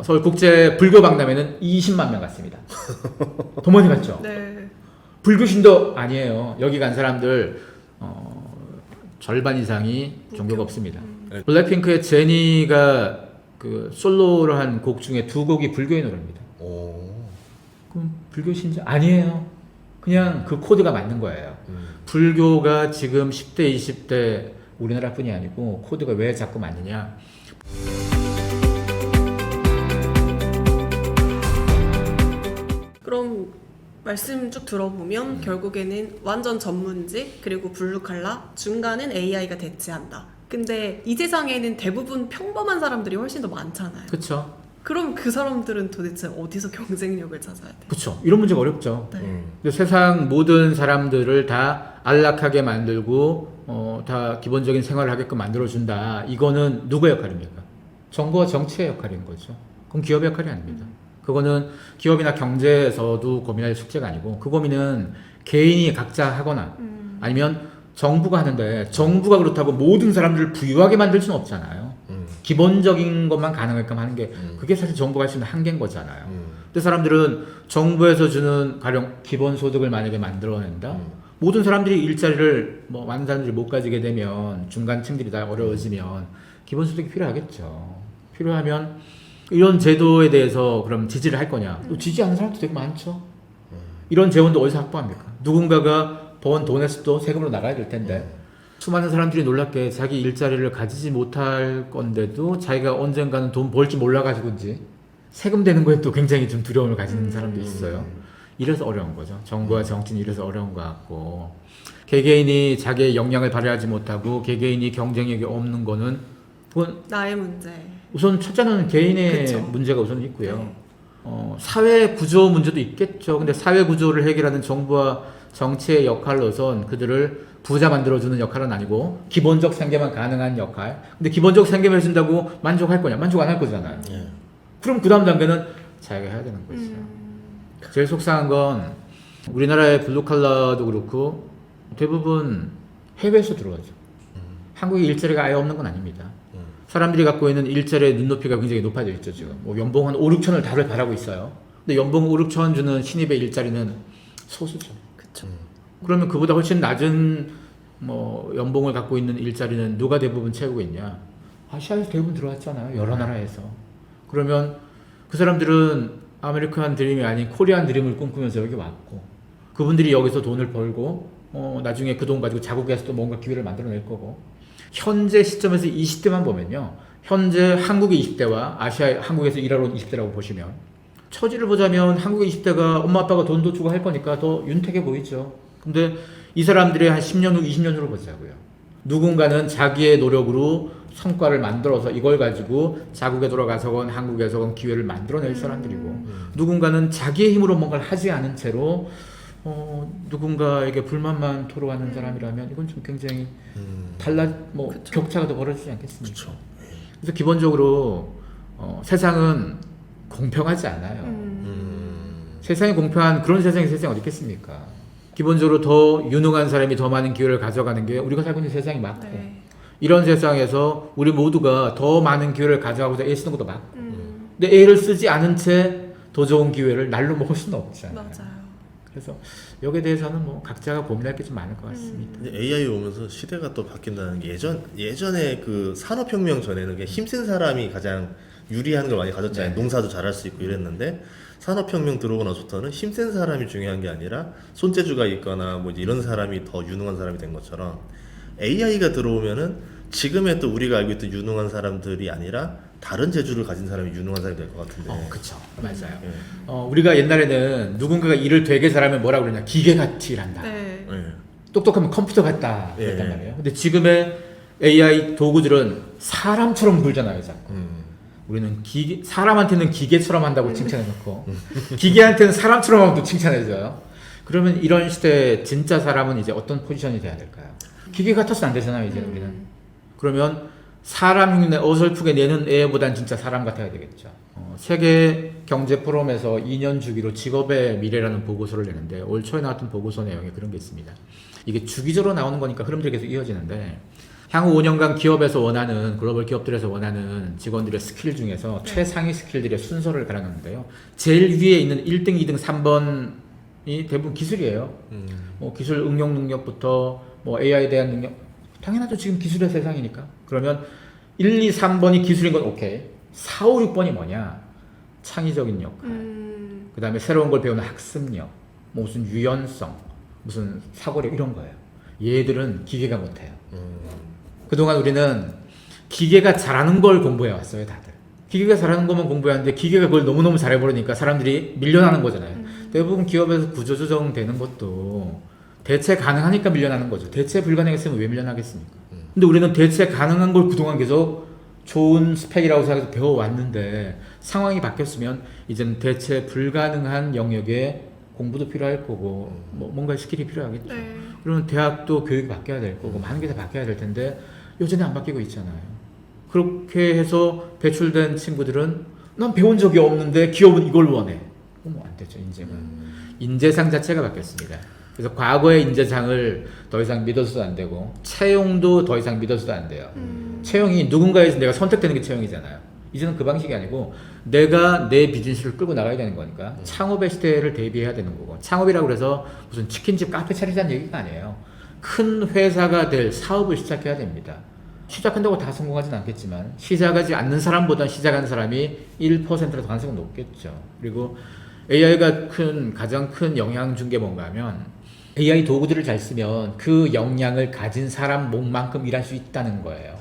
서울국제 불교박람회는 20만 명 갔습니다. 더 많이 갔죠? 네. 불교신도 아니에요. 여기 간 사람들 절반 이상이 종교가 없습니다. 블랙핑크의 제니가 그 솔로로 한 곡 중에 2곡이 불교의 노래입니다. 그럼 불교 신자 아니에요. 그냥 그 코드가 맞는 거예요. 불교가 지금 10대, 20대 우리나라뿐이 아니고 코드가 왜 자꾸 맞느냐? 그럼 말씀 쭉 들어보면 결국에는 완전 전문직 그리고 블루칼라 중간은 AI가 대체한다. 근데 이 세상에는 대부분 평범한 사람들이 훨씬 더 많잖아요. 그렇죠. 그럼 그 사람들은 도대체 어디서 경쟁력을 찾아야 돼요? 그렇죠. 이런 문제가 어렵죠. 네. 근데 세상 모든 사람들을 다 안락하게 만들고 다 기본적인 생활을 하게끔 만들어준다. 이거는 누구의 역할입니까? 정부와 정치의 역할인 거죠. 그건 기업의 역할이 아닙니다. 그거는 기업이나 경제에서도 고민할 숙제가 아니고 그 고민은 개인이 각자 하거나 아니면 정부가 하는데 정부가 그렇다고 모든 사람들을 부유하게 만들 수는 없잖아요. 기본적인 것만 가능하게끔 하는 게 그게 사실 정부가 할 수 있는 한계인 거잖아요. 근데 사람들은 정부에서 주는 가령 기본소득을 만약에 만들어낸다. 모든 사람들이 일자리를 많은 사람들이 못 가지게 되면 중간층들이 다 어려워지면 기본소득이 필요하겠죠. 필요하면 이런 제도에 대해서 그럼 지지를 할 거냐? 또 지지하는 사람도 되게 많죠. 이런 재원도 어디서 확보합니까? 누군가가 번 돈에서 또 세금으로 나가야 될 텐데 수많은 사람들이 놀랍게 자기 일자리를 가지지 못할 건데도 자기가 언젠가는 돈 벌지 몰라가지고인지 세금 되는 거에 또 굉장히 좀 두려움을 가지는 사람도 있어요. 이래서 어려운 거죠. 정부와 정치는 이래서 어려운 것 같고 개개인이 자기의 역량을 발휘하지 못하고 개개인이 경쟁력이 없는 거는 그건 나의 문제. 우선 첫째는 개인의 그쵸. 문제가 우선 있고요. 네. 사회 구조 문제도 있겠죠. 근데 사회 구조를 해결하는 정부와 정치의 역할로선 그들을 부자 만들어주는 역할은 아니고 기본적 생계만 가능한 역할. 근데 기본적 생계만 해준다고 만족할 거냐? 만족 안 할 거잖아요. 그럼 그 다음 단계는 자기가 해야 되는 거죠. 제일 속상한 건 우리나라의 블루칼라도 그렇고 대부분 해외에서 들어가죠. 한국에 일자리가 아예 없는 건 아닙니다. 사람들이 갖고 있는 일자리의 눈높이가 굉장히 높아져 있죠, 지금. 연봉 한 5, 6천을 다들 바라고 있어요. 근데 연봉 5, 6천 주는 신입의 일자리는 소수죠. 그쵸. 그러면 그보다 훨씬 낮은 연봉을 갖고 있는 일자리는 누가 대부분 채우고 있냐? 아시아에서 대부분 들어왔잖아요. 여러 나라에서. 그러면 그 사람들은 아메리칸 드림이 아닌 코리안 드림을 꿈꾸면서 여기 왔고 그분들이 여기서 돈을 벌고 나중에 그 돈 가지고 자국에서 또 뭔가 기회를 만들어낼 거고 현재 시점에서 20대만 보면요. 현재 한국의 20대와 아시아 한국에서 일하러 온 20대라고 보시면 처지를 보자면 한국의 20대가 엄마 아빠가 돈도 주고 할 거니까 더 윤택해 보이죠. 근데 이 사람들의 한 10년 후, 20년 후로 보자고요. 누군가는 자기의 노력으로 성과를 만들어서 이걸 가지고 자국에 돌아가서건 한국에서건 기회를 만들어낼 사람들이고 누군가는 자기의 힘으로 뭔가를 하지 않은 채로 누군가에게 불만만 토로하는 사람이라면 이건 좀 굉장히 격차가 더 벌어지지 않겠습니까? 그쵸. 그래서 기본적으로 세상은 공평하지 않아요. 세상이 공평한 그런 세상이 어디 있겠습니까? 기본적으로 더 유능한 사람이 더 많은 기회를 가져가는 게 우리가 살고 있는 세상이 맞고 네. 이런 세상에서 우리 모두가 더 많은 기회를 가져가고자 애 쓰는 것도 맞고 근데 애를 쓰지 않은 채 더 좋은 기회를 날로 먹을 수는 없잖아요. 맞아요. 그래서 여기에 대해서는 각자가 고민할 게 좀 많을 것 같습니다. 근데 AI 오면서 시대가 또 바뀐다는 게 예전에 그 산업혁명 전에는 그냥 힘센 사람이 가장 유리한 걸 많이 가졌잖아요. 네. 농사도 잘할 수 있고 이랬는데 산업혁명 들어오고 나서부터는 힘센 사람이 중요한 게 아니라 손재주가 있거나 이제 이런 사람이 더 유능한 사람이 된 것처럼 AI가 들어오면은 지금의 또 우리가 알고 있던 유능한 사람들이 아니라 다른 재주를 가진 사람이 유능한 사람이 될 것 같은데. 그쵸. 맞아요. 우리가 옛날에는 누군가가 일을 되게 잘하면 뭐라고 그러냐. 기계같이 일한다. 네. 똑똑하면 컴퓨터 같다. 그랬단 예. 말이에요. 근데 지금의 AI 도구들은 사람처럼 굴잖아요, 자꾸. 우리는 사람한테는 기계처럼 한다고 칭찬해놓고, 기계한테는 사람처럼 하면 또 칭찬해줘요. 그러면 이런 시대에 진짜 사람은 이제 어떤 포지션이 돼야 될까요? 기계 같아서는 안 되잖아요, 이제 우리는. 그러면 사람 흉내 어설프게 내는 애보단 진짜 사람 같아야 되겠죠. 세계 경제 포럼에서 2년 주기로 직업의 미래라는 보고서를 내는데 올 초에 나왔던 보고서 내용에 그런 게 있습니다. 이게 주기적으로 나오는 거니까 흐름들이 계속 이어지는데 향후 5년간 기업에서 원하는 글로벌 기업들에서 원하는 직원들의 스킬 중에서 네. 최상위 스킬들의 순서를 갈아놨는데요. 제일 위에 있는 1등, 2등, 3번이 대부분 기술이에요. 뭐 기술 응용 능력부터 뭐 AI에 대한 능력, 당연하죠. 지금 기술의 세상이니까. 그러면 1, 2, 3번이 기술인 건 오케이. 4, 5, 6번이 뭐냐? 창의적인 역할. 그 다음에 새로운 걸 배우는 학습력, 뭐 무슨 유연성, 무슨 사고력 이런 거예요. 얘들은 기계가 못해요. 그동안 우리는 기계가 잘하는 걸 공부해 왔어요, 다들. 기계가 잘하는 것만 공부해왔는데 기계가 그걸 너무너무 잘해버리니까 사람들이 밀려나는 거잖아요. 대부분 기업에서 구조조정 되는 것도 대체 가능하니까 밀려나는 거죠. 대체 불가능했으면 왜 밀려나겠습니까? 근데 우리는 대체 가능한 걸 그동안 계속 좋은 스펙이라고 생각해서 배워왔는데 상황이 바뀌었으면 이제는 대체 불가능한 영역에 공부도 필요할 거고 뭐 뭔가 스킬이 필요하겠죠. 네. 그러면 대학도 교육이 바뀌어야 될 거고 많은 게 다 바뀌어야 될 텐데 여전히 안 바뀌고 있잖아요. 그렇게 해서 배출된 친구들은 난 배운 적이 없는데 기업은 이걸 원해. 그럼 안 되죠, 인재는. 인재상 자체가 바뀌었습니다. 그래서 과거의 인재상을 더 이상 믿어서도 안 되고 채용도 더 이상 믿어서도 안 돼요. 채용이 누군가에서 내가 선택되는 게 채용이잖아요. 이제는 그 방식이 아니고 내가 내 비즈니스를 끌고 나가야 되는 거니까 창업의 시대를 대비해야 되는 거고, 창업이라고 해서 무슨 치킨집 카페 차리자는 얘기가 아니에요. 큰 회사가 될 사업을 시작해야 됩니다. 시작한다고 다 성공하진 않겠지만 시작하지 않는 사람보다 시작하는 사람이 1%라도 가능성은 높겠죠. 그리고 AI가 가장 큰 영향 준 게 뭔가 하면 AI 도구들을 잘 쓰면 그 역량을 가진 사람 몸만큼 일할 수 있다는 거예요.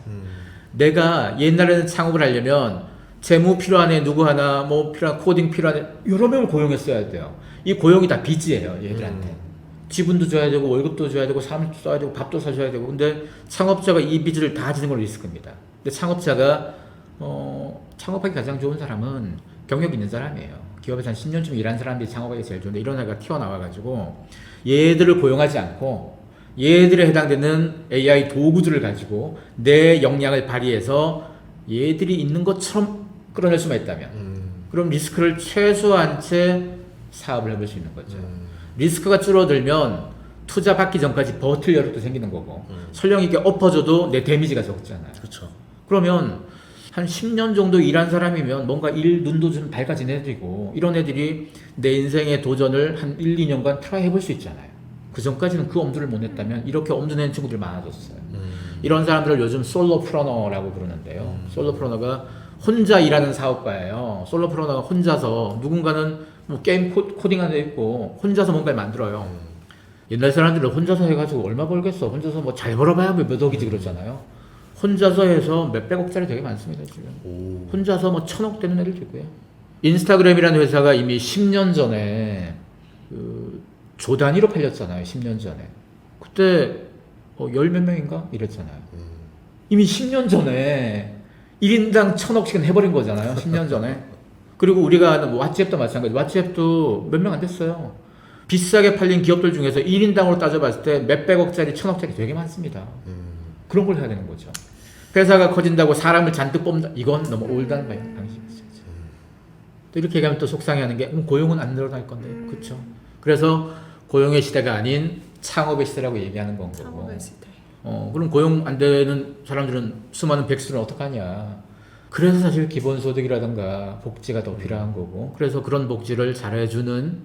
내가 옛날에는 창업을 하려면 재무 필요하네, 누구 하나, 뭐 필요한 코딩 필요하네, 여러 명을 고용했어야 돼요. 이 고용이 다 빚이에요, 얘들한테. 지분도 줘야 되고, 월급도 줘야 되고, 사람도 써야 되고, 밥도 사줘야 되고. 근데 창업자가 이 빚을 다 지는 건 리스크입니다. 근데 창업자가, 창업하기 가장 좋은 사람은 경력 있는 사람이에요. 기업에서 한 10년쯤 일한 사람들이 창업하기 제일 좋은데, 이런 애가 튀어나와가지고, 얘들을 고용하지 않고, 얘들에 해당되는 AI 도구들을 가지고 내 역량을 발휘해서 얘들이 있는 것처럼 끌어낼 수만 있다면 그럼 리스크를 최소한 채 사업을 해볼 수 있는 거죠. 리스크가 줄어들면 투자 받기 전까지 버틸 여력도 생기는 거고 설령 이게 엎어져도 내 데미지가 적잖아요. 그렇죠. 그러면 한 10년 정도 일한 사람이면 뭔가 눈도 좀 밝아진 애들이고 이런 애들이 내 인생의 도전을 한 1, 2년간 트라이 해볼 수 있잖아요. 그 전까지는 그 엄두를 못 냈다면 이렇게 엄두 낸 친구들이 많아졌어요. 이런 사람들을 요즘 솔로프러너라고 부르는데요. 솔로프러너가 혼자 일하는 사업가예요. 솔로프러너가 혼자서 누군가는 뭐 게임 코딩하는 데 있고 혼자서 뭔가를 만들어요. 옛날 사람들은 혼자서 해가지고 얼마 벌겠어. 혼자서 뭐 잘 벌어봐야 몇 억이지 그러잖아요. 혼자서 해서 몇백억짜리 되게 많습니다 지금. 혼자서 뭐 1000억 되는 애들도 있고요. 인스타그램이라는 회사가 이미 10년 전에 조 단위로 팔렸잖아요. 10년 전에. 그때 10몇 명인가? 이랬잖아요. 이미 10년 전에 1인당 1000억씩은 해버린 거잖아요. 10년 전에. 그리고 우리가 아는 뭐 왓츠앱도 마찬가지. 왓츠앱도 몇 명 안 됐어요. 비싸게 팔린 기업들 중에서 1인당으로 따져봤을 때 몇백억짜리 1000억짜리 되게 많습니다. 그런 걸 해야 되는 거죠. 회사가 커진다고 사람을 잔뜩 뽑는다. 이건 너무 올드한 방식이죠. 또 이렇게 얘기하면 또 속상해하는 게 고용은 안 늘어날 건데. 그렇죠. 그래서 고용의 시대가 아닌 창업의 시대라고 얘기하는 건 거고. 창업의 시대. 그럼 고용 안 되는 사람들은 수많은 백수는 어떡하냐. 그래서 사실 기본소득이라든가 복지가 더 필요한 거고. 그래서 그런 복지를 잘해주는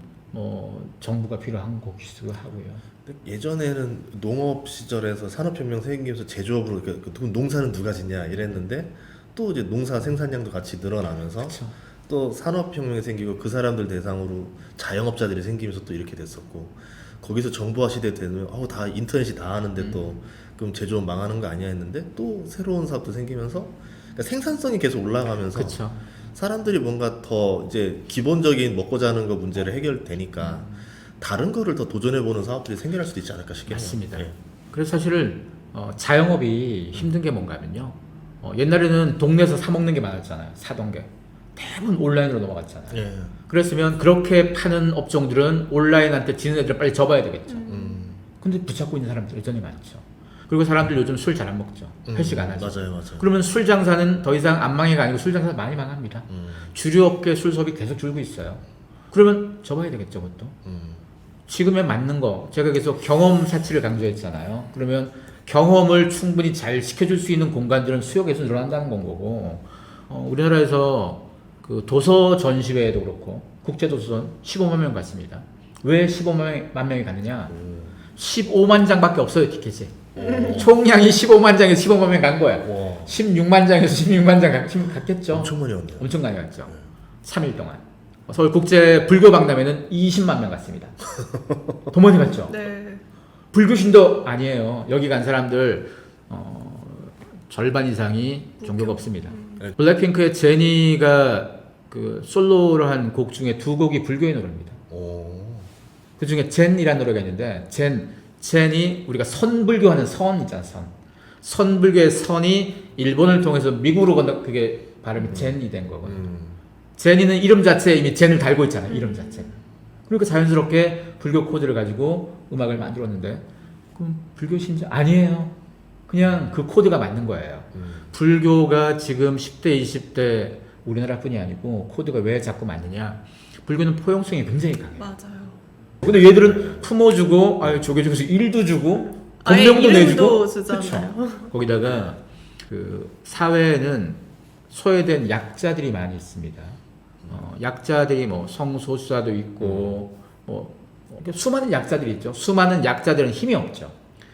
정부가 필요한 거기도 하고요. 예전에는 농업 시절에서 산업혁명 생기면서 제조업으로 농사는 누가 짓냐 이랬는데 또 이제 농사 생산량도 같이 늘어나면서 그쵸. 또 산업혁명이 생기고 그 사람들 대상으로 자영업자들이 생기면서 또 이렇게 됐었고 거기서 정보화 시대 되면 다 인터넷이 다 하는데 또 그럼 제조업 망하는 거 아니야 했는데 또 새로운 사업도 생기면서 그러니까 생산성이 계속 올라가면서 그쵸. 사람들이 뭔가 더 이제 기본적인 먹고 자는 거 문제를 해결되니까 다른 거를 더 도전해보는 사업들이 생겨날 수도 있지 않을까 싶긴 해요. 맞습니다. 예. 그래서 사실은 자영업이 힘든 게 뭔가 하면요. 옛날에는 동네에서 사 먹는 게 많았잖아요. 사던 게. 대부분 온라인으로 넘어갔잖아요. 예. 그랬으면 그렇게 파는 업종들은 온라인한테 지는 애들을 빨리 접어야 되겠죠. 근데 붙잡고 있는 사람들 여전히 많죠. 그리고 사람들 요즘 술 잘 안 먹죠. 회식 안 하죠. 맞아요. 그러면 술 장사는 더 이상 안 망해가 아니고 술 장사 많이 망합니다. 주류 업계 술 수업이 계속 줄고 있어요. 그러면 접어야 되겠죠, 그것도. 지금에 맞는 거. 제가 계속 경험 사치를 강조했잖아요. 그러면 경험을 충분히 잘 시켜줄 수 있는 공간들은 수요 계속 늘어난다는 건 거고 우리나라에서 그 도서 전시회도 그렇고 국제도서전 15만 명 갔습니다. 왜 15만 명이 갔느냐? 15만 장밖에 없어요 티켓이. 총량이 15만 장에서 15만 명 간 거야. 와. 16만 장에서 16만 장 갔겠죠. 엄청 많이 왔네요. 엄청 많이 갔죠. 3일 동안. 서울 국제 불교 박람회는 20만 명 갔습니다. 더 많이 갔죠. 네. 불교신도 아니에요. 여기 간 사람들 절반 이상이 종교가 없습니다. 네. 블랙핑크의 제니가 그 솔로로 한 곡 중에 2곡이 불교의 노래입니다. 오. 그 중에 젠이라는 노래가 있는데 젠이 우리가 선불교하는 선 있잖아 선. 선불교의 선이 일본을 통해서 미국으로 건너 그게 발음이 젠이 된 거거든요. 제니는 이름 자체에 이미 젠을 달고 있잖아요. 이름 자체. 그러니까 자연스럽게 불교 코드를 가지고 음악을 만들었는데 그럼 불교 신자 아니에요. 그냥 그 코드가 맞는 거예요. 불교가 지금 10대, 20대 우리나라뿐이 아니고 코드가 왜 자꾸 맞느냐? 불교는 포용성이 굉장히 강해요. 맞아요. 근데 얘들은 품어주고 조개 중에서 일도 주고 아예 본명도 이름도 내주고 주잖아요. 그쵸? 거기다가 그 사회에는 소외된 약자들이 많이 있습니다. 약자들이 뭐 성소수자도 있고 뭐 수많은 약자들이 있죠. 수많은 약자들은 힘이 없죠.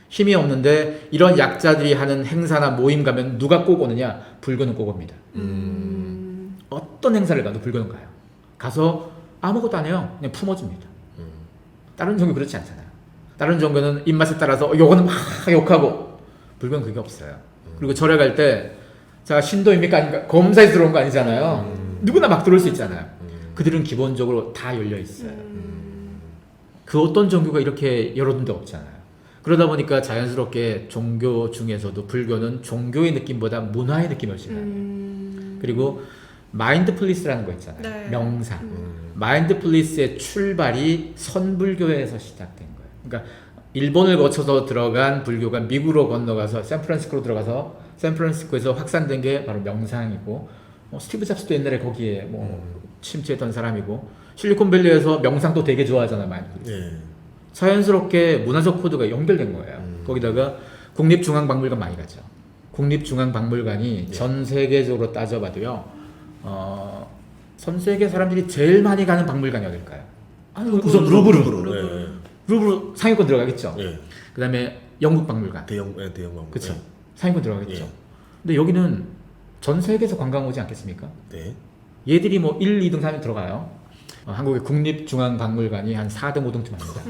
힘이 없는데 이런 약자들이 하는 행사나 모임 가면 누가 꼭 오느냐? 불교는 꼭 옵니다. 어떤 행사를 가도 불교는 가요. 가서 아무것도 안 해요. 그냥 품어줍니다. 다른 종교 그렇지 않잖아요. 다른 종교는 입맛에 따라서 요거는 막 욕하고 불교는 그게 없어요. 그리고 절에 갈 때 자 신도입니까 아닌가 검사에 들어온 거 아니잖아요. 누구나 막 들어올 수 있잖아요. 그들은 기본적으로 다 열려 있어요. 그 어떤 종교가 이렇게 여러 군데 없잖아요. 그러다 보니까 자연스럽게 종교 중에서도 불교는 종교의 느낌보다 문화의 느낌이 훨씬 나요. 그리고 마인드풀리스라는 거 있잖아요. 네. 명상. 마인드풀리스의 출발이 선불교에서 시작된 거예요. 그러니까 일본을 거쳐서 들어간 불교가 미국으로 건너가서 샌프란시스코로 들어가서 샌프란시스코에서 확산된 게 바로 명상이고 스티브 잡스도 옛날에 거기에 침투했던 사람이고 실리콘밸리에서 명상도 되게 좋아하잖아요. 마인드풀리스. 자연스럽게 문화적 코드가 연결된 거예요. 거기다가 국립중앙박물관 많이 가죠. 국립중앙박물관이 전 세계적으로 따져봐도요. 전 세계 사람들이 제일 많이 가는 박물관이 어딜까요? 우선 루브르. 루브르 상위권 들어가겠죠. 그 다음에 영국 박물관. 대형 박물관. 그렇죠. 상위권 들어가겠죠. 근데 여기는 전 세계에서 관광 오지 않겠습니까? 네. 얘들이 뭐 1, 2등, 3등 들어가요. 한국의 국립중앙박물관이 한 4등, 5등쯤 합니다.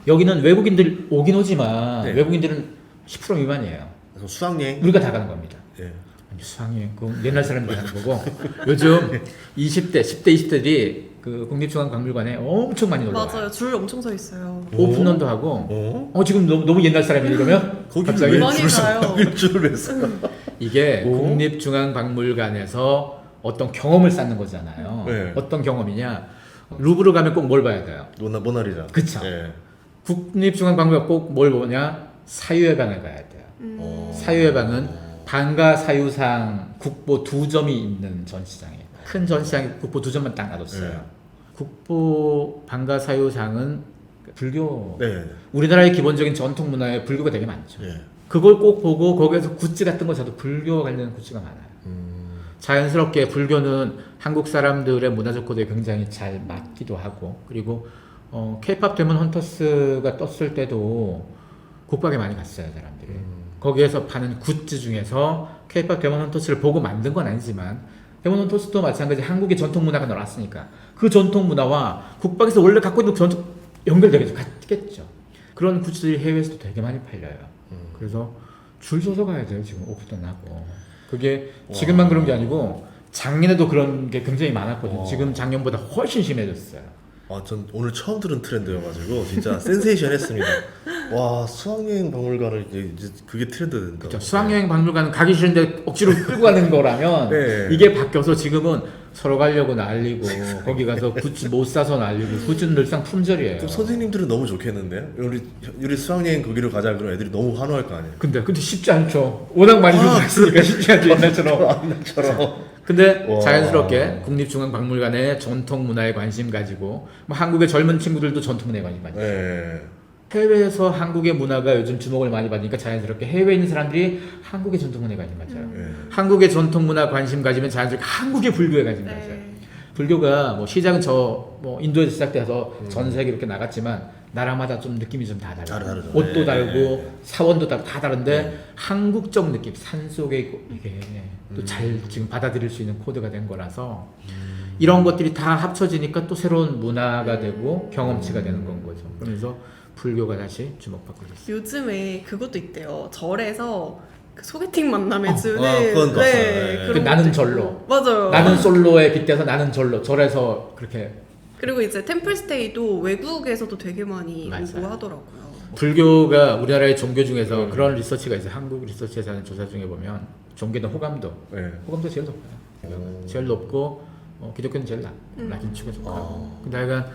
여기는 외국인들 오긴 오지만 외국인들은 10% 미만이에요. 그래서 수학여행. 우리가 다 가는 겁니다. 네. 아니, 수학여행 그 옛날 사람들이 하는 거고 요즘 20대, 10대, 20대들이 그 국립중앙박물관에 엄청 많이 놀러 와요. 맞아요. 줄 엄청 서 있어요. 오픈런도 하고 지금 너무 옛날 사람이 이러면 갑자기 많이 가요. 줄을 했어. 이게 국립중앙박물관에서 어떤 경험을 쌓는 거잖아요. 네. 어떤 경험이냐? 루브르 가면 꼭 뭘 봐야 돼요? 모나리자. 그쵸. 네. 국립중앙박물관 꼭 뭘 보냐? 사유예방을 봐야 돼요. 사유예방은 방가 사유상 국보 2점이 있는 전시장이에요. 큰 전시장에 국보 2점만 딱 놔뒀어요. 국보 방가 사유상은 불교. 네. 우리나라의 기본적인 전통 문화에 불교가 되게 많죠. 네. 그걸 꼭 보고 거기에서 굿즈 같은 거 사도 불교 관련 굿즈가 많아요. 자연스럽게 불교는 한국 사람들의 문화적 코드에 굉장히 잘 맞기도 하고 그리고 K-pop 데몬 헌터스가 떴을 때도 국박에 많이 갔어요 사람들이. 거기에서 파는 굿즈 중에서 K-pop 데몬 헌터스를 보고 만든 건 아니지만 데몬 헌터스도 마찬가지 한국의 전통 문화가 나왔으니까 그 전통 문화와 국박에서 원래 갖고 있는 전통 연결되겠죠. 같겠죠. 그런 굿즈들이 해외에서도 되게 많이 팔려요. 그래서 줄 서서 가야 돼요 지금 오픈도 나고. 그게 지금만 그런 게 아니고 작년에도 그런 게 굉장히 많았거든요. 지금 작년보다 훨씬 심해졌어요. 전 오늘 처음 들은 트렌드여가지고 진짜 센세이션했습니다. 와 수학여행 박물관을 이제 그게 트렌드 된다. 그렇죠. 수학여행 박물관은 가기 싫은데 억지로 끌고 가는 거라면 네. 이게 바뀌어서 지금은 서로 가려고 난리고 거기 가서 굿즈 못 사서 난리고 굿즈는 늘상 품절이에요. 그럼 선생님들은 너무 좋겠는데요? 우리 수학여행 거기로 가자 그러면 애들이 너무 환호할 거 아니에요? 근데 쉽지 않죠. 워낙 많이 들고 갔으니까 쉽지 않죠 옛날처럼. 근데 와. 자연스럽게 국립중앙박물관의 전통 문화에 관심 가지고 뭐 한국의 젊은 친구들도 전통 문화에 관심 가지고 네. 해외에서 한국의 문화가 요즘 주목을 많이 받으니까 자연스럽게 해외에 있는 사람들이 한국의 전통 문화에 관심 가져요. 한국의 전통 문화 관심 가지면 자연스럽게 한국의 불교에 관심 가져요. 네. 불교가 뭐 시작은 뭐 인도에서 시작돼서 전 세계 이렇게 나갔지만 나라마다 좀 느낌이 좀 다 달라요. 다르죠. 옷도 네, 다르고 네. 사원도 다 다른데 네. 한국적 느낌, 산 속에 있고 이게 또 잘 지금 받아들일 수 있는 코드가 된 거라서 이런 것들이 다 합쳐지니까 또 새로운 문화가 되고 경험치가 되는 건 거죠. 그래서 불교가 다시 주목받고 있어요. 요즘에 그것도 있대요. 절에서 그 소개팅 만남에 주는 그건 봤어요. 네. 그런 그 나는 것도 절로. 있고. 맞아요. 나는 솔로에 빗대서 나는 절에서 그렇게 그리고 이제 템플스테이도 외국에서도 되게 많이 맞아요. 오고 하더라고요. 불교가 우리나라의 종교 중에서 그런 리서치가 있어요. 한국 리서치에서 하는 조사 중에 보면 종교는 호감도 제일 높아요. 제일 높고 기독교는 제일 낮은 축에 속하고. 근데 하여간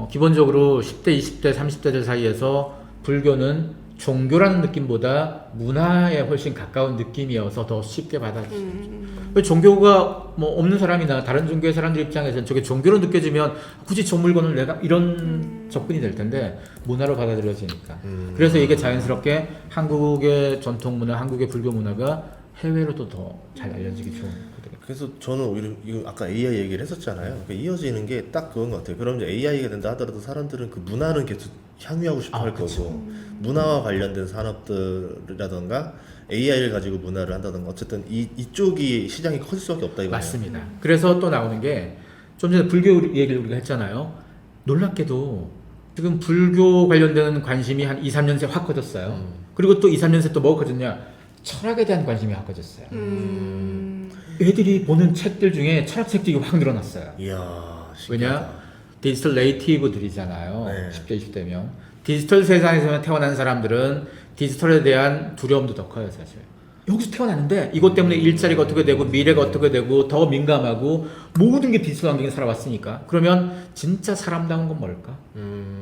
기본적으로 10대, 20대, 30대들 사이에서 불교는 종교라는 느낌보다 문화에 훨씬 가까운 느낌이어서 더 쉽게 받아들여요. 종교가 뭐 없는 사람이나 다른 종교의 사람들 입장에서는 저게 종교로 느껴지면 굳이 저 물건을 내가 이런 접근이 될 텐데 문화로 받아들여지니까. 그래서 이게 자연스럽게 한국의 전통 문화, 한국의 불교 문화가 해외로도 더 잘 알려지기 좋은 거거든요. 그래서 저는 오히려 이거 아까 AI 얘기를 했었잖아요. 그러니까 이어지는 게 딱 그건 것 같아요. 그럼 이제 AI가 된다 하더라도 사람들은 그 문화는 계속 향유하고 싶어 할 그쵸. 거고 문화와 관련된 산업들이라던가 AI를 가지고 문화를 한다던가 어쨌든 이쪽이 시장이 커질 수밖에 없다 이거예요. 맞습니다. 그래서 또 나오는 게 좀 전에 불교 얘기를 우리가 했잖아요. 놀랍게도 지금 불교 관련된 관심이 한 2, 3년 새 확 커졌어요. 그리고 또 2, 3년 새 또 뭐가 커졌냐? 철학에 대한 관심이 확 커졌어요. 애들이 보는 책들 중에 철학책들이 확 늘어났어요. 이야, 왜냐? 디지털 네이티브들이잖아요. 네. 10대, 20대면. 디지털 세상에서 태어난 사람들은 디지털에 대한 두려움도 더 커요, 사실. 여기서 태어났는데 이것 때문에 일자리가 어떻게 되고 미래가 어떻게 되고 더 민감하고 모든 게 디지털 환경에 살아왔으니까. 그러면 진짜 사람다운 건 뭘까?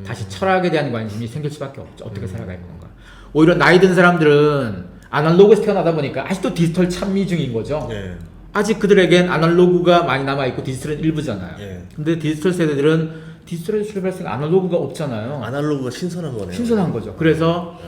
다시 철학에 대한 관심이 생길 수밖에 없죠. 어떻게 살아갈 건가. 오히려 나이 든 사람들은 아날로그에서 태어나다 보니까 아직도 디지털 찬미 중인 거죠. 네. 아직 그들에겐 아날로그가 많이 남아있고 디지털은 일부잖아요. 예. 근데 디지털 세대들은 디지털에서 출발했으니까 아날로그가 없잖아요. 아날로그가 신선한 거네요. 신선한 거죠. 그래서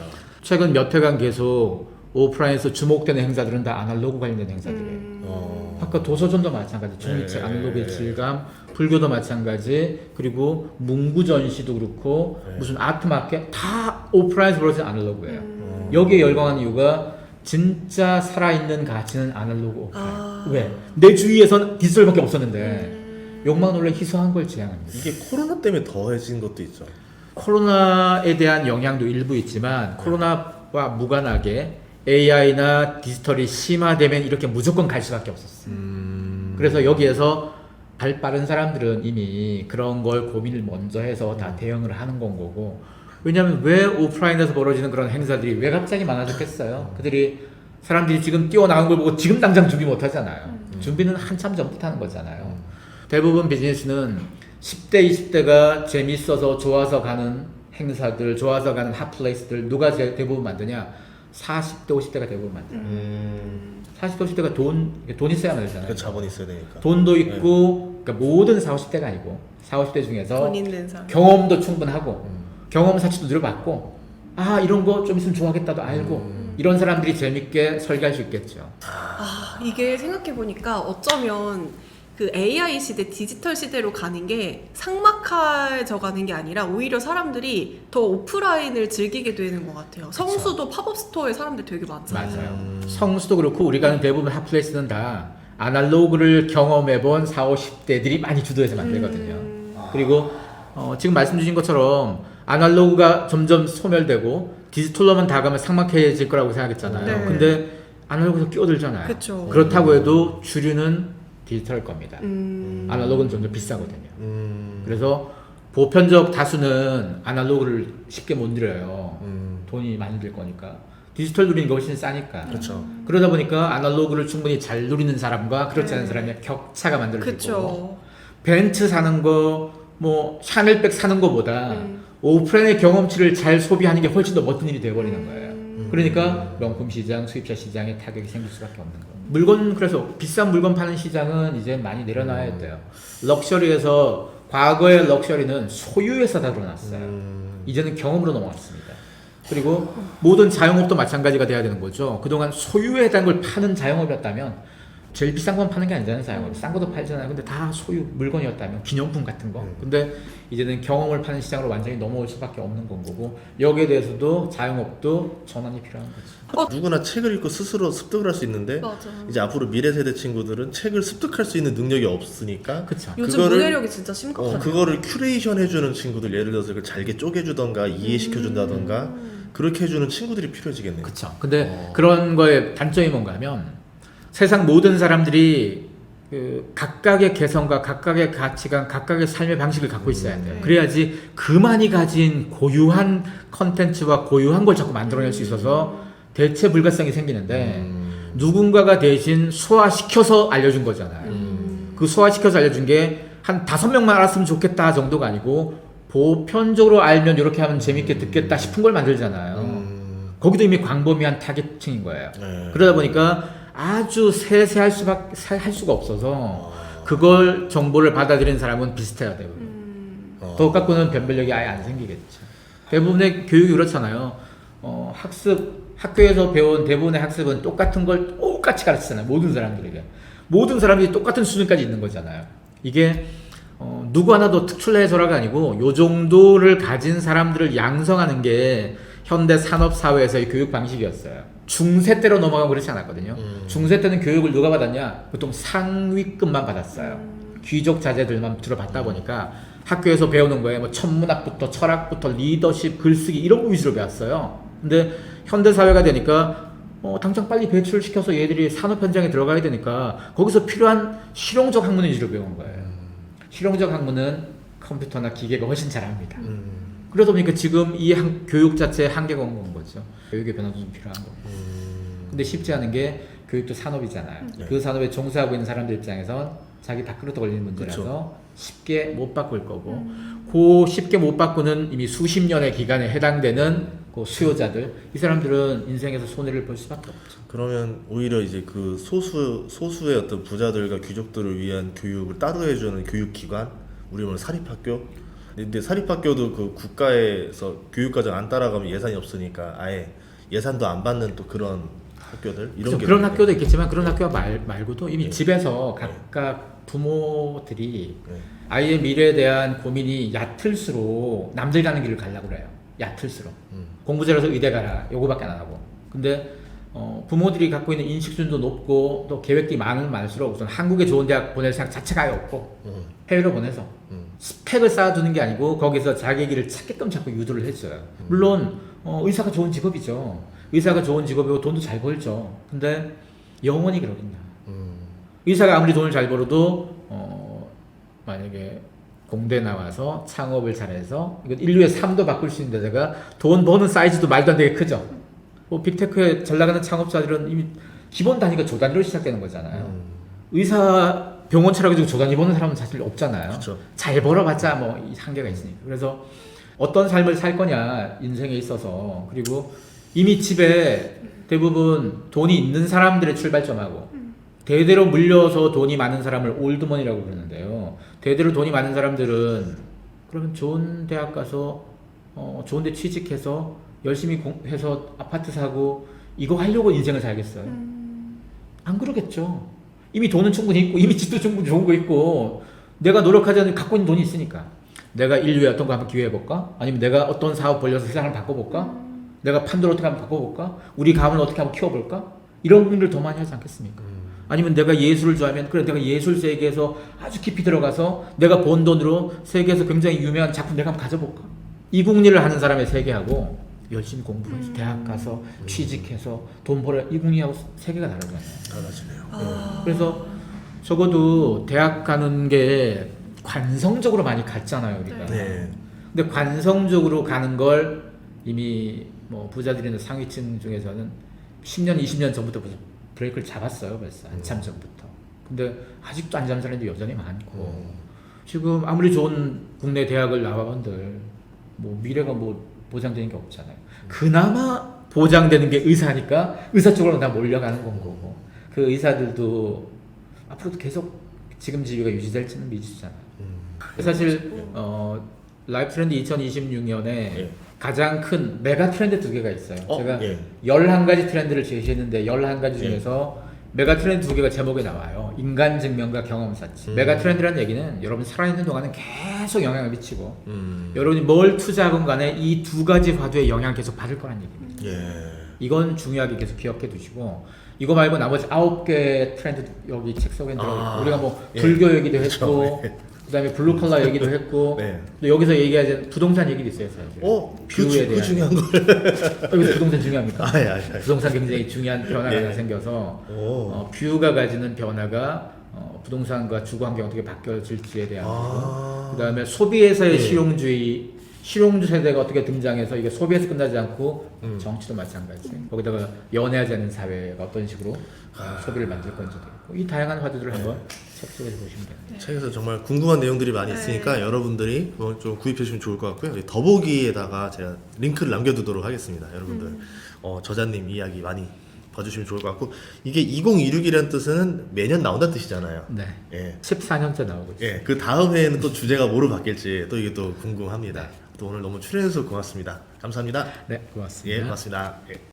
최근 몇 회간 계속 오프라인에서 주목되는 행사들은 다 아날로그 관련된 행사들이에요. 아까 도서전도 마찬가지, 종이책, 네. 아날로그의 질감, 불교도 마찬가지, 그리고 문구 전시도 그렇고 무슨 아트 마켓 다 오프라인에서 벌어진 아날로그예요. 여기에 열광한 이유가 진짜 살아있는 가치는 아날로그 오프라인. 왜? 내 주위에선 디지털밖에 없었는데 욕망은 원래 희소한 걸 지향합니다. 이게 코로나 때문에 더해진 것도 있죠. 코로나에 대한 영향도 일부 있지만 코로나와 무관하게 AI나 디지털이 심화되면 이렇게 무조건 갈 수밖에 없었어요. 그래서 여기에서 발 빠른 사람들은 이미 그런 걸 고민을 먼저 해서 다 대응을 하는 건 거고, 왜냐하면 왜 오프라인에서 벌어지는 그런 행사들이 왜 갑자기 많아졌겠어요? 사람들이 지금 뛰어나온 걸 보고 지금 당장 준비 못 하잖아요. 준비는 한참 전부터 하는 거잖아요. 대부분 비즈니스는 10대, 20대가 재밌어서 좋아서 가는 행사들, 좋아서 가는 핫플레이스들 누가 대부분 만드냐? 40대, 50대가 대부분 만들어요. 40대, 50대가 돈 있어야 만들잖아요. 그 자본이 있어야 되니까. 돈도 있고, 그러니까 모든 40, 50대가 아니고 40, 50대 중에서 돈 있는 사람. 경험도 충분하고 경험 사치도 늘어봤고, 아 이런 거 좀 있으면 좋아하겠다도 알고, 이런 사람들이 재밌게 설계할 수 있겠죠. 이게 생각해보니까 어쩌면 그 AI 시대, 디지털 시대로 가는 게 삭막해져 가는 게 아니라 오히려 사람들이 더 오프라인을 즐기게 되는 것 같아요. 성수도 팝업 스토어에 사람들 되게 많잖아요. 맞아요. 성수도 그렇고 우리가 하는 대부분 핫플레이스는 다 아날로그를 경험해본 40, 50대들이 많이 주도해서 만들거든요. 그리고 지금 말씀 주신 것처럼 아날로그가 점점 소멸되고 디지털로만 다 가면 삭막해질 거라고 생각했잖아요. 네. 근데 아날로그에서 끼어들잖아요. 그쵸. 그렇다고 해도 주류는 디지털일 겁니다. 아날로그는 점점 비싸거든요. 그래서 보편적 다수는 아날로그를 쉽게 못 누려요. 돈이 많이 들 거니까. 디지털 누리는 게 훨씬 싸니까. 그렇죠. 그러다 보니까 아날로그를 충분히 잘 누리는 사람과 그렇지 않은 사람의 격차가 만들어지고, 그쵸. 벤츠 사는 거, 뭐 샤넬백 사는 거보다 오프라인의 경험치를 잘 소비하는 게 훨씬 더 멋진 일이 되어버리는 거예요. 그러니까 명품 시장, 수입차 시장에 타격이 생길 수밖에 없는 거예요. 물건 그래서 비싼 물건 파는 시장은 이제 많이 내려놔야 돼요. 럭셔리에서 과거의 럭셔리는 소유에서 다 드러났어요. 이제는 경험으로 넘어왔습니다. 그리고 모든 자영업도 마찬가지가 돼야 되는 거죠. 그동안 소유에 대한 걸 파는 자영업이었다면 제일 비싼 건 파는 게 아니잖아요. 자영업 싼 것도 팔잖아요. 근데 다 소유 물건이었다면 기념품 같은 거. 근데 이제는 경험을 파는 시장으로 완전히 넘어올 수밖에 없는 건 거고 여기에 대해서도 자영업도 전환이 필요한 거죠. 누구나 책을 읽고 스스로 습득을 할 수 있는데 맞아. 이제 앞으로 미래 세대 친구들은 책을 습득할 수 있는 능력이 없으니까 그렇죠. 요즘 문해력이 진짜 심각하네. 그거를 큐레이션 해주는 친구들 예를 들어서 그걸 잘게 쪼개주던가 이해시켜준다던가 그렇게 해주는 친구들이 필요해지겠네요. 그렇죠. 근데 그런 거의 단점이 뭔가 하면 세상 모든 사람들이 그 각각의 개성과 각각의 가치관, 각각의 삶의 방식을 갖고 있어야 돼요. 그래야지 그만이 가진 고유한 컨텐츠와 고유한 걸 자꾸 만들어낼 수 있어서 대체 불가성이 생기는데 누군가가 대신 소화시켜서 알려준 거잖아요. 그 소화시켜서 알려준 게 한 5명만 알았으면 좋겠다 정도가 아니고 보편적으로 알면 이렇게 하면 재밌게 듣겠다 싶은 걸 만들잖아요. 거기도 이미 광범위한 타겟층인 거예요. 그러다 보니까 아주 세세할 할 수가 없어서 그걸 정보를 받아들이는 사람은 비슷해야 돼요. 그거 갖고는 변별력이 아예 안 생기겠죠. 대부분의 교육이 그렇잖아요. 학교에서 배운 대부분의 학습은 똑같은 걸 똑같이 가르치잖아요. 모든 사람들에게. 모든 사람들이 똑같은 수준까지 있는 거잖아요. 이게 누구 하나도 특출나해서라가 아니고 요 정도를 가진 사람들을 양성하는 게 현대 산업 사회에서의 교육 방식이었어요. 중세 때로 넘어가고 그렇지 않았거든요. 중세 때는 교육을 누가 받았냐? 보통 상위급만 받았어요. 귀족 자제들만 주로 받다 보니까 학교에서 배우는 거에 뭐 천문학부터 철학부터 리더십, 글쓰기 이런 거 위주로 배웠어요. 근데 현대 사회가 되니까 당장 빨리 배출시켜서 얘들이 산업 현장에 들어가야 되니까 거기서 필요한 실용적 학문 위주로 배운 거예요. 실용적 학문은 컴퓨터나 기계가 훨씬 잘합니다. 그러다 보니까 지금 이 교육 자체에 한계가 온 거죠. 교육의 변화도 좀 필요한 거고. 근데 쉽지 않은 게 교육도 산업이잖아요. 그 산업에 종사하고 있는 사람들 입장에선 자기 밥그릇 걸리는 문제라서 그렇죠. 쉽게 못 바꿀 거고 그 쉽게 못 바꾸는 이미 수십 년의 기간에 해당되는 그 수요자들 이 사람들은 인생에서 손해를 볼 수밖에 없죠. 그러면 오히려 이제 그 소수의 어떤 부자들과 귀족들을 위한 교육을 따로 해주는 교육기관, 우리 말로 사립학교. 근데 사립학교도 그 국가에서 교육과정 안 따라가면 예산이 없으니까 아예 예산도 안 받는 또 그런 학교들 이런 게 그런 학교도 있겠지만 그런 학교 말고도 이미 집에서 각각 부모들이 아이의 미래에 대한 고민이 얕을수록 남들이 가는 길을 가려고 그래요. 얕을수록 공부 잘해서 의대 가라 요거밖에 안 하고. 근데 부모들이 갖고 있는 인식 수준도 높고 또 계획이 많으면 많을수록 우선 한국에 좋은 대학 보낼 생각 자체가 아예 없고 해외로 보내서 스펙을 쌓아두는 게 아니고 거기서 자기 길을 찾게끔 자꾸 유도를 해줘요. 물론 의사가 좋은 직업이죠. 의사가 좋은 직업이고 돈도 잘 벌죠. 근데 영원히 그러겠냐. 의사가 아무리 돈을 잘 벌어도 만약에 공대 나와서 창업을 잘해서 이건 인류의 삶도 바꿀 수 있는 데다가 돈 버는 사이즈도 말도 안 되게 크죠. 뭐 빅테크에 잘 나가는 창업자들은 이미 기본 단위가 조 단위로 시작되는 거잖아요. 의사 병원 차려가지고 조 단위 버는 사람은 사실 없잖아요. 그쵸. 잘 벌어봤자 뭐 한계가 있으니까. 그래서 어떤 삶을 살 거냐 인생에 있어서 그리고 이미 집에 대부분 돈이 있는 사람들의 출발점하고 대대로 물려서 돈이 많은 사람을 올드머니라고 그러는데요. 대대로 돈이 많은 사람들은 그러면 좋은 대학 가서 좋은 데 취직해서 열심히 해서 아파트 사고 이거 하려고 인생을 살겠어요? 안 그러겠죠. 이미 돈은 충분히 있고 이미 집도 충분히 좋은 거 있고 내가 노력하지 않으면 갖고 있는 돈이 있으니까 내가 인류에 어떤 거 한번 기회해볼까? 아니면 내가 어떤 사업 벌려서 세상을 바꿔볼까? 내가 판도를 어떻게 한번 바꿔볼까? 우리 가문을 어떻게 한번 키워볼까? 이런 고민을 더 많이 하지 않겠습니까? 아니면 내가 예술을 좋아하면 그래 내가 예술 세계에서 아주 깊이 들어가서 내가 번 돈으로 세계에서 굉장히 유명한 작품 내가 한번 가져볼까? 이 국리를 하는 사람의 세계하고 열심히 공부해서 대학 가서 취직해서 돈 벌어 이 국리하고 세계가 다르잖아요. 달라지네요. 그래서 적어도 대학 가는 게 관성적으로 많이 갔잖아요 우리가. 네. 근데 관성적으로 가는 걸 이미 뭐 부자들이나 상위층 중에서는 10년, 20년 전부터 브레이크를 잡았어요 벌써 한참 전부터. 근데 아직도 안 잡는 사람들이 여전히 많고 지금 아무리 좋은 국내 대학을 나와본들 뭐 미래가 뭐 보장되는 게 없잖아요. 그나마 보장되는 게 의사니까 의사 쪽으로 다 몰려가는 건 거고 그 의사들도 앞으로도 계속 지금 지위가 유지될지는 미지수잖아요. 사실 라이프 트렌드 2026년에 예. 가장 큰 메가 트렌드 두 개가 있어요. 제가 예. 11가지 트렌드를 제시했는데 11가지 예. 중에서 메가 트렌드 두 개가 제목에 나와요. 인간 증명과 경험 사치. 음. 메가 트렌드라는 얘기는 여러분 살아있는 동안은 계속 영향을 미치고 음. 여러분이 뭘 투자하건 간에 이 두 가지 화두의 영향을 계속 받을 거란 얘기입니다. 예. 이건 중요하게 계속 기억해 두시고 이거 말고 나머지 9개 트렌드 여기 책 속에 들어 아, 우리가 뭐 예. 불교 얘기도 그렇죠. 했고 예. 그다음에 블루 컬러 얘기도 했고 네. 또 여기서 얘기하자면 부동산 얘기도 있어요. 사실. 뷰에 그 대한 중요한 걸. 여기서 부동산 중요합니까? 아, 예, 예. 부동산 굉장히 중요한 변화가 예. 하나 생겨서 오. 뷰가 가지는 변화가 부동산과 주거 환경 어떻게 바뀌어질지에 대한 아. 그다음에 소비에서의 예. 실용주 세대가 어떻게 등장해서 이게 소비에서 끝나지 않고 정치도 마찬가지. 거기다가 연애하지 않는 사회가 어떤 식으로 소비를 만들 건지도 있고 이 다양한 화두들을 한번 책 속에서 보시면 됩니다. 책에서 정말 궁금한 내용들이 많이 있으니까 여러분들이 좀 구입해 주시면 좋을 것 같고요. 이 더보기에다가 제가 링크를 남겨두도록 하겠습니다. 여러분들 저자님 이야기 많이 봐주시면 좋을 것 같고 이게 2026이라는 뜻은 매년 나온다는 뜻이잖아요. 네. 예. 14년째 나오고 있어요. 예. 그 다음 해에는 또 주제가 뭐로 바뀔지 또 이게 또 궁금합니다. 또 오늘 너무 출연해서 고맙습니다. 감사합니다. 네, 고맙습니다. 예, 고맙습니다. 예.